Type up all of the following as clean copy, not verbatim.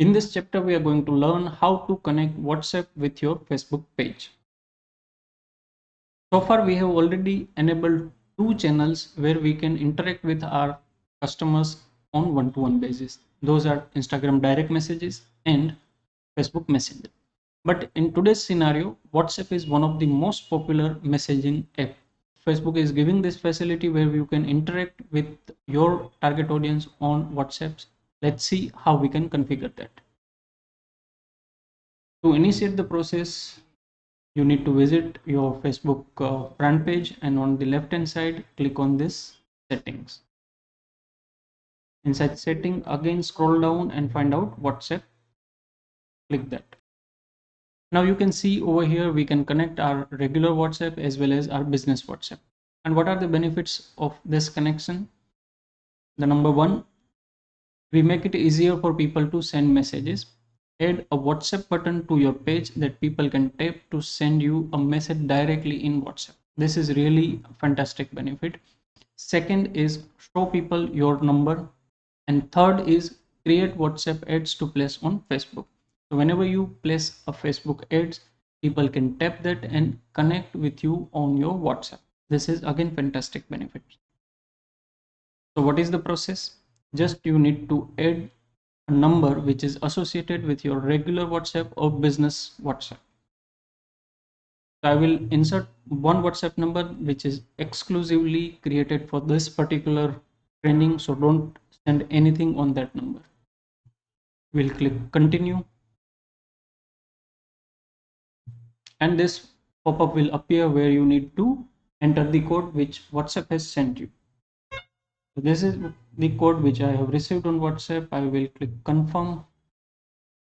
In this chapter, we are going to learn how to connect WhatsApp with your Facebook page. So far, we have already enabled two channels where we can interact with our customers on one-to-one basis. Those are Instagram direct messages and Facebook Messenger. But in today's scenario, WhatsApp is one of the most popular messaging app. Facebook is giving this facility where you can interact with your target audience on WhatsApp. Let's see how we can configure that. To initiate the process, you need to visit your Facebook front page, and on the left hand side click on this settings. Inside setting, again scroll down and find out WhatsApp. Click that. Now you can see over here we can connect our regular WhatsApp as well as our business WhatsApp. And what are the benefits of this connection? The number one, we make it easier for people to send messages. Add a WhatsApp button to your page that people can tap to send you a message directly in WhatsApp. This is really a fantastic benefit. Second is show people your number. And third is create WhatsApp ads to place on Facebook. So whenever you place a Facebook ads, people can tap that and connect with you on your WhatsApp. This is again fantastic benefit. So what is the process? Just you need to add a number which is associated with your regular WhatsApp or business WhatsApp. So I will insert one WhatsApp number which is exclusively created for this particular training, so don't send anything on that number. We'll click continue, and this pop-up will appear where you need to enter the code which WhatsApp has sent you. So this is the code which I have received on WhatsApp. I will click confirm,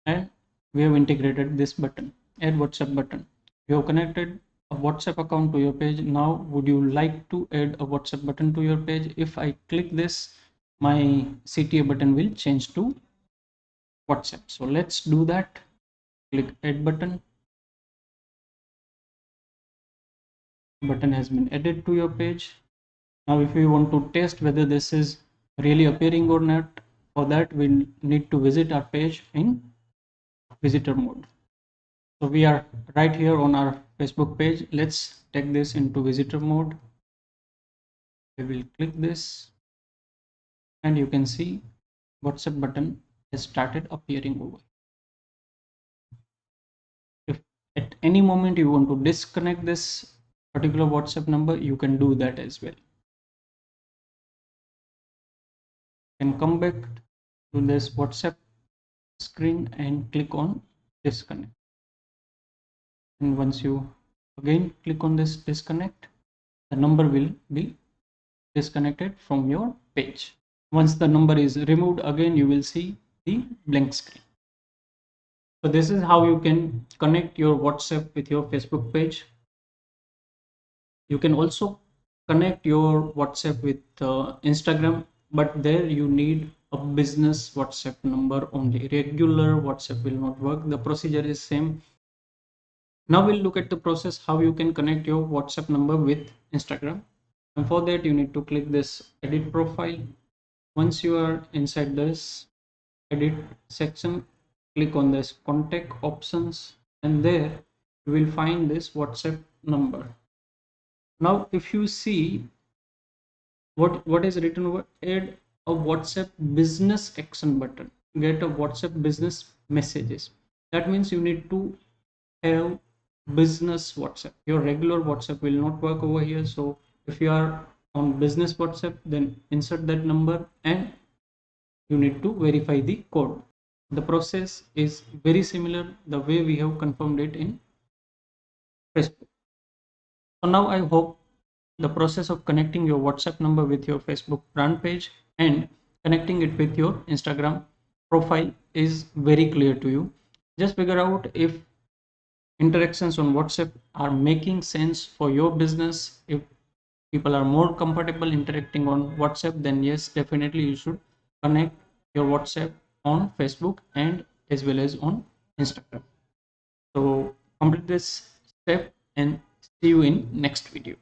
and we have integrated this button, add WhatsApp button. You have connected a WhatsApp account to your page. Now would you like to add a WhatsApp button to your page? If I click this, my CTA button will change to WhatsApp. So let's do that. Click add button. Button has been added to your page. Now if we want to test whether this is really appearing or not, for that we need to visit our page in visitor mode. So we are right here on our Facebook page. Let's take this into visitor mode. We will click this, and you can see WhatsApp button has started appearing over. If at any moment you want to disconnect this particular WhatsApp number, you can do that as well. And come back to this WhatsApp screen and click on disconnect. And once you again click on this disconnect, the number will be disconnected from your page. Once the number is removed, again you will see the blank screen. So this is how you can connect your WhatsApp with your Facebook page. You can also connect your WhatsApp with Instagram, but there you need a business WhatsApp number only. Regular WhatsApp will not work. The procedure is same. Now we'll look at the process how you can connect your WhatsApp number with Instagram. And for that you need to click this edit profile. Once you are inside this edit section, click on this contact options, and there you will find this WhatsApp number. Now if you see what is written over, add a WhatsApp business action button, get a WhatsApp business messages. That means you need to have business WhatsApp. Your regular WhatsApp will not work over here. So if you are on business WhatsApp, then insert that number and you need to verify the code. The process is very similar the way we have confirmed it in Facebook. So now I hope the process of connecting your WhatsApp number with your Facebook brand page and connecting it with your Instagram profile is very clear to you. Just figure out if interactions on WhatsApp are making sense for your business. If people are more comfortable interacting on WhatsApp, then yes, definitely you should connect your WhatsApp on Facebook and as well as on Instagram. So complete this step and see you in next video.